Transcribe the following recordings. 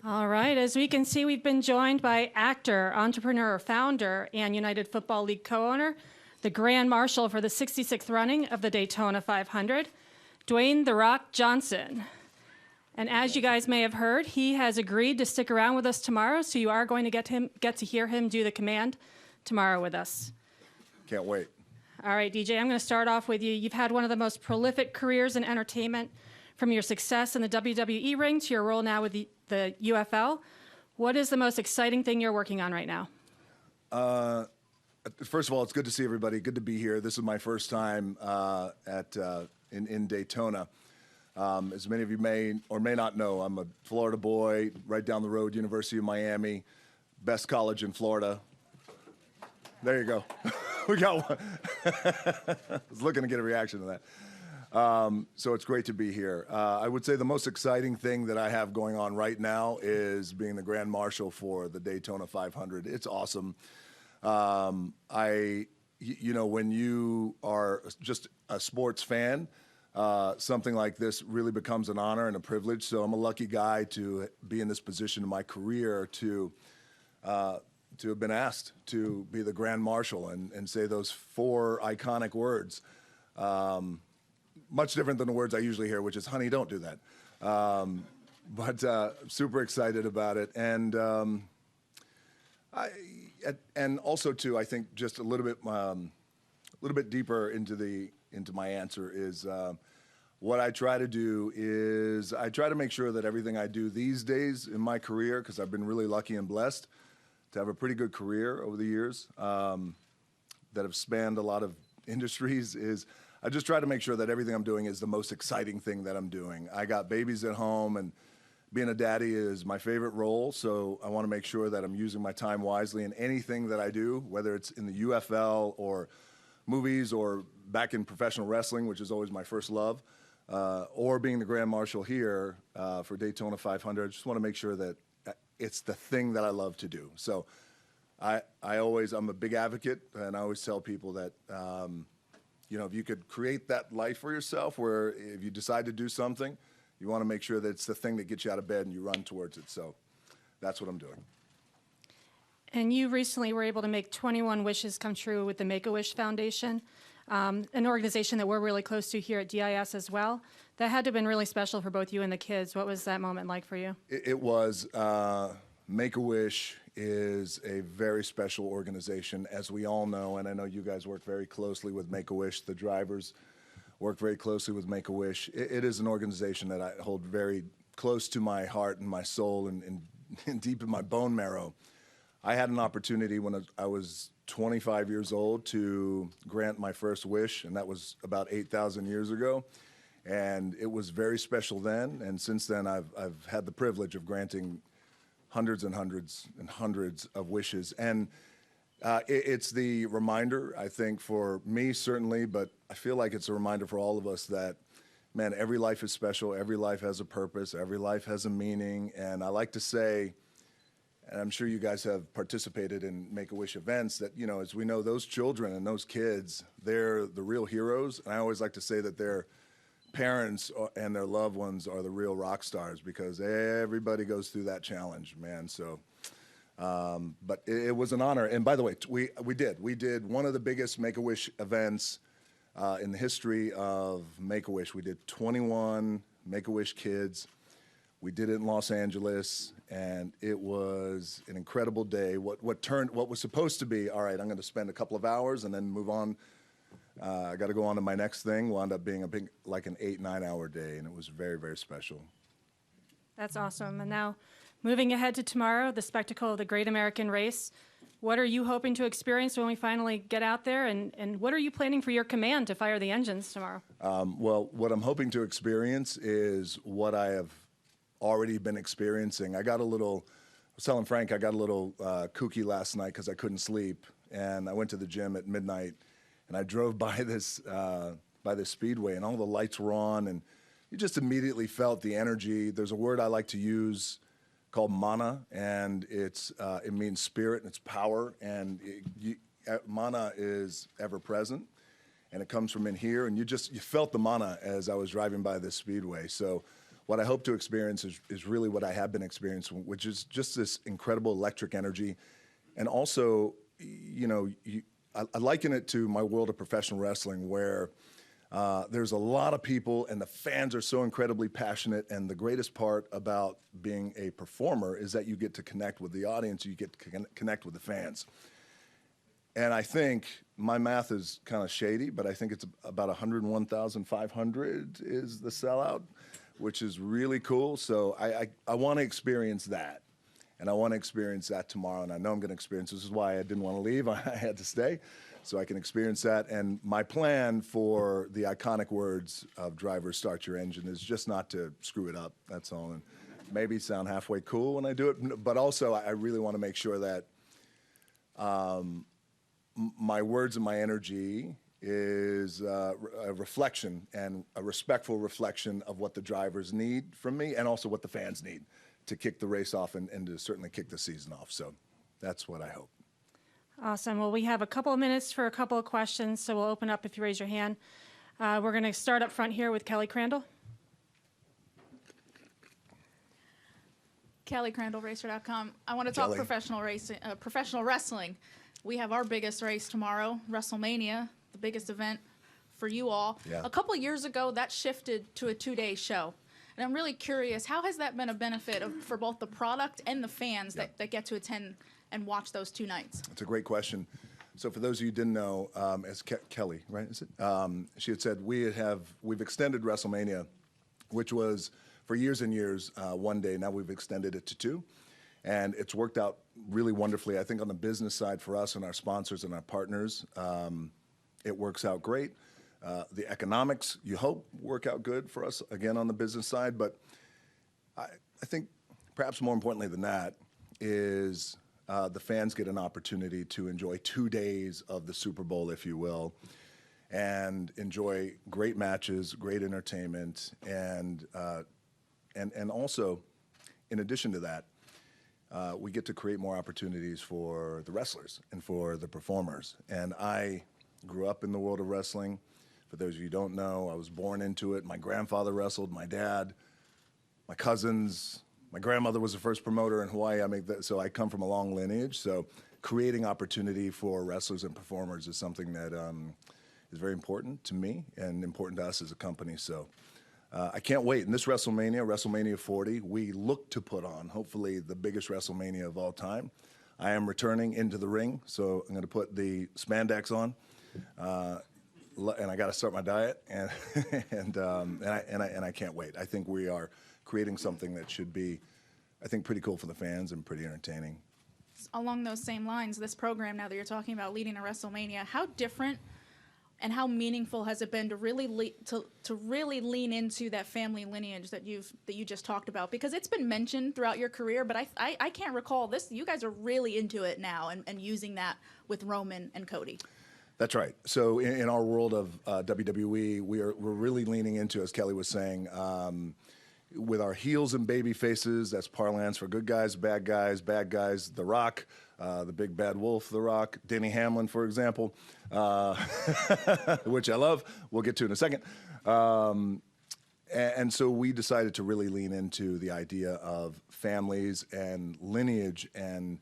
All right, as we can see, we've been joined by actor, entrepreneur, founder, and United Football League co-owner, the Grand Marshal for the 66th running of the Daytona 500, Dwayne "The Rock" Johnson. And as you guys may have heard, he has agreed to stick around with us tomorrow, so you are going to get to hear him do the command tomorrow with us. Can't wait. All right, DJ, I'm going to start off with you. You've had one of the most prolific careers in entertainment, from your success in the WWE ring to your role now with the UFL. What is the most exciting thing you're working on right now? First of all, it's good to see everybody. Good to be here. This is my first time in Daytona. As many of you may or may not know, I'm a Florida boy, right down the road, University of Miami, best college in Florida. There you go. We got one. I was looking to get a reaction to that. So it's great to be here. I would say the most exciting thing that I have going on right now is being the Grand Marshal for the Daytona 500. It's awesome. You know, when you are just a sports fan, something like this really becomes an honor and a privilege. So I'm a lucky guy to be in this position in my career to have been asked to be the Grand Marshal and say those four iconic words. Much different than the words I usually hear, which is, honey, don't do that. But super excited about it. And also, too, I think just a little bit deeper into my answer is what I try to do is I try to make sure that everything I do these days in my career, because I've been really lucky and blessed to have a pretty good career over the years that have spanned a lot of industries, is I just try to make sure that everything I'm doing is the most exciting thing that I'm doing. I got babies at home, and being a daddy is my favorite role, so I want to make sure that I'm using my time wisely in anything that I do, whether it's in the UFL or movies or back in professional wrestling, which is always my first love, or being the Grand Marshal here for Daytona 500. I just want to make sure that it's the thing that I love to do. So I'm a big advocate, and I always tell people that you know, if you could create that life for yourself where if you decide to do something, you want to make sure that it's the thing that gets you out of bed and you run towards it. So that's what I'm doing. And you recently were able to make 21 wishes come true with the Make-A-Wish Foundation, an organization that we're really close to here at DIS as well. That had to have been really special for both you and the kids. What was that moment like for you? It was. Make-A-Wish is a very special organization, as we all know, and I know you guys work very closely with Make-A-Wish. The drivers work very closely with Make-A-Wish. It is an organization that I hold very close to my heart and my soul and deep in my bone marrow. I had an opportunity when I was 25 years old to grant my first wish, and that was about 8,000 years ago. And it was very special then, and since then I've had the privilege of granting hundreds and hundreds and hundreds of wishes. And it's the reminder, I think, for me certainly, but I feel like it's a reminder for all of us that, man, every life is special, every life has a purpose, every life has a meaning. And I like to say, and I'm sure you guys have participated in Make-A-Wish events, that, you know, as we know, those children and those kids, they're the real heroes. And I always like to say that their parents and their loved ones are the real rock stars, because everybody goes through that challenge, man. So, but it was an honor. And by the way, we did one of the biggest Make-A-Wish events in the history of Make-A-Wish. We did 21 Make-A-Wish kids. We did it in Los Angeles, and it was an incredible day. What was supposed to be, all right, I'm going to spend a couple of hours and then move on. I got to go on to my next thing. Wound up being like an 8-9 hour day, and it was very, very special. That's awesome. And now, moving ahead to tomorrow, the spectacle of the Great American Race. What are you hoping to experience when we finally get out there, and what are you planning for your command to fire the engines tomorrow? Well, what I'm hoping to experience is what I have already been experiencing. I was telling Frank, I got a little kooky last night because I couldn't sleep, and I went to the gym at midnight. And I drove by this speedway, and all the lights were on, and you just immediately felt the energy. There's a word I like to use called mana, and it means spirit and it's power. And mana is ever present, and it comes from in here. And you felt the mana as I was driving by this speedway. So what I hope to experience is really what I have been experiencing, which is just this incredible electric energy. And also, you know, I liken it to my world of professional wrestling, where there's a lot of people and the fans are so incredibly passionate. And the greatest part about being a performer is that you get to connect with the audience, you get to connect with the fans. And I think my math is kind of shady, but I think it's about 101,500 is the sellout, which is really cool. So I want to experience that. And I want to experience that tomorrow. And I know I'm going to experience this. This is why I didn't want to leave. I had to stay so I can experience that. And my plan for the iconic words of "Drivers, start your engine" is just not to screw it up. That's all. And maybe sound halfway cool when I do it. But also, I really want to make sure that my words and my energy is a reflection and a respectful reflection of what the drivers need from me, and also what the fans need to kick the race off and to certainly kick the season off. So that's what I hope. Awesome. Well, we have a couple of minutes for a couple of questions, so we'll open up if you raise your hand. We're going to start up front here with Kelly Crandall. Kelly Crandall, Racer.com. I want to talk Kelly. professional wrestling. We have our biggest race tomorrow, WrestleMania, the biggest event for you all. Yeah. A couple of years ago, that shifted to a 2-day show. And I'm really curious, how has that been a benefit for both the product and the fans that get to attend and watch those 2 nights? It's a great question. So for those of you who didn't know, as Kelly, right, is it? She had said we've extended WrestleMania, which was for years and years, 1 day. Now we've extended it to 2. And it's worked out really wonderfully. I think on the business side for us and our sponsors and our partners, it works out great. The economics, you hope, work out good for us, again, on the business side. But I think perhaps more importantly than that is the fans get an opportunity to enjoy 2 days of the Super Bowl, if you will, and enjoy great matches, great entertainment, and also, in addition to that, we get to create more opportunities for the wrestlers and for the performers. And I grew up in the world of wrestling. For those of you who don't know, I was born into it. My grandfather wrestled, my dad, my cousins. My grandmother was the first promoter in Hawaii. So I come from a long lineage. So creating opportunity for wrestlers and performers is something that is very important to me and important to us as a company. So I can't wait. In this WrestleMania 40, we look to put on, hopefully, the biggest WrestleMania of all time. I am returning into the ring, so I'm going to put the spandex on, and I got to start my diet, and I can't wait. I think we are creating something that should be, I think, pretty cool for the fans and pretty entertaining. Along those same lines, this program, now that you're talking about leading a WrestleMania, how different and how meaningful has it been to really really lean into that family lineage that you just talked about? Because it's been mentioned throughout your career, but I can't recall this. You guys are really into it now and using that with Roman and Cody. That's right. So in our world of WWE, we're really leaning into, as Kelly was saying, with our heels and baby faces. That's parlance for good guys, bad guys. The Rock, the big bad wolf, The Rock, Denny Hamlin, for example, which I love. We'll get to in a second. And so we decided to really lean into the idea of families and lineage and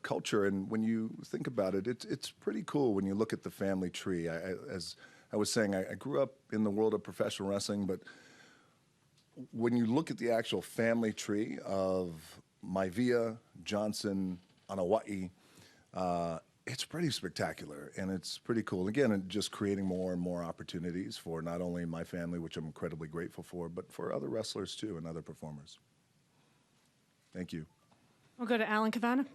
culture. And when you think about it, it's pretty cool when you look at the family tree. As I was saying, I grew up in the world of professional wrestling, but when you look at the actual family tree of Maivia, Johnson, Anawa'i, it's pretty spectacular, and it's pretty cool. Again, and just creating more and more opportunities for not only my family, which I'm incredibly grateful for, but for other wrestlers too and other performers. Thank you. We'll go to Alan Cavana.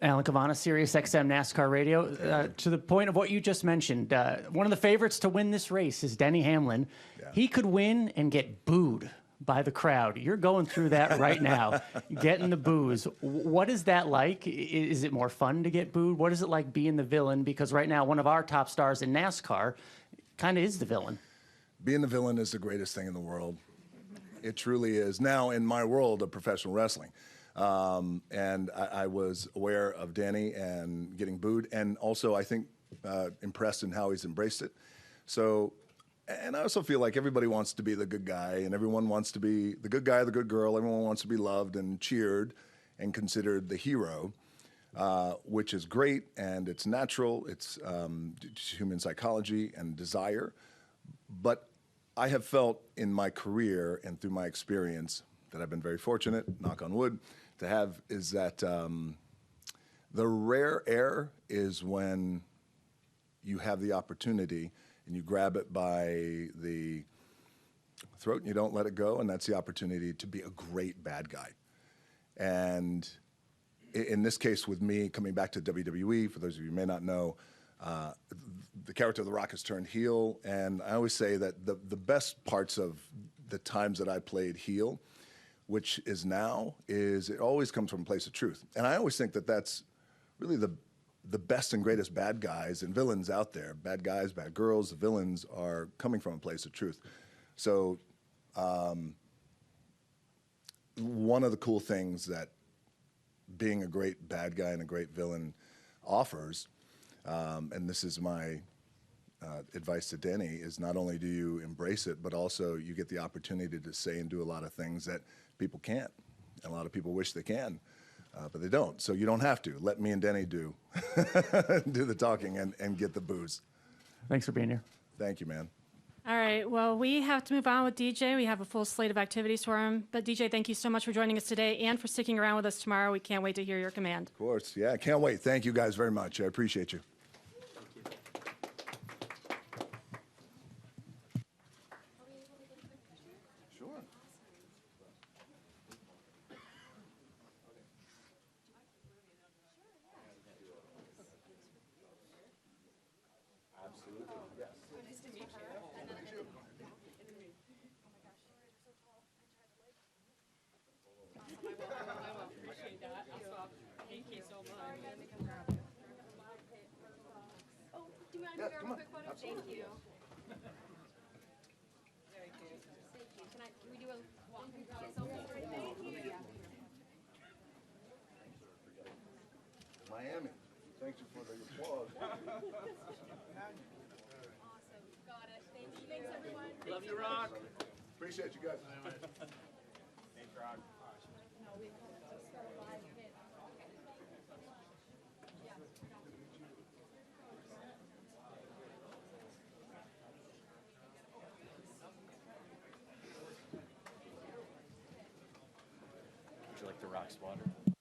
Alan Cavana, Sirius XM NASCAR Radio. To the point of what you just mentioned, one of the favorites to win this race is Denny Hamlin. Yeah. He could win and get booed by the crowd. You're going through that right now, getting the boos. What is that like? Is it more fun to get booed? What is it like being the villain? Because right now, one of our top stars in NASCAR kind of is the villain. Being the villain is the greatest thing in the world. It truly is. Now, in my world of professional wrestling, and I was aware of Danny and getting booed, and also I think impressed in how he's embraced it. So And I also feel like everybody wants to be the good guy, and everyone wants to be the good guy, the good girl. Everyone wants to be loved and cheered and considered the hero, which is great, and it's natural. It's human psychology and desire. But I have felt in my career and through my experience that I've been very fortunate, knock on wood, to have, is that the rare air is when you have the opportunity and you grab it by the throat and you don't let it go, and that's the opportunity to be a great bad guy. And in this case with me, coming back to WWE, for those of you who may not know, the character of The Rock has turned heel, and I always say that the best parts of the times that I played heel, which is now, is it always comes from a place of truth. And I always think that that's really the best and greatest bad guys and villains out there. Bad guys, bad girls, the villains are coming from a place of truth. So one of the cool things that being a great bad guy and a great villain offers, and this is my advice to Denny, is not only do you embrace it, but also you get the opportunity to say and do a lot of things that people can't. And a lot of people wish they can. But they don't, so you don't have to. Let me and Denny do the talking and get the booze. Thanks for being here. Thank you, man. All right, well, we have to move on with DJ. We have a full slate of activities for him. But DJ, thank you so much for joining us today and for sticking around with us tomorrow. We can't wait to hear your command. Of course, yeah, can't wait. Thank you guys very much. I appreciate you. Sure. Oh, do you mind Yeah, to grab come a on. quick photo? Absolutely. Thank you. Very good. Thank you. Can we do a walk and selfie? Thank you. Miami. Thank you for the applause. Awesome. Got it. Thank you. Thanks, everyone. Love you, Rock. Appreciate you guys. Thanks, Rock. Would you like the Rock's water?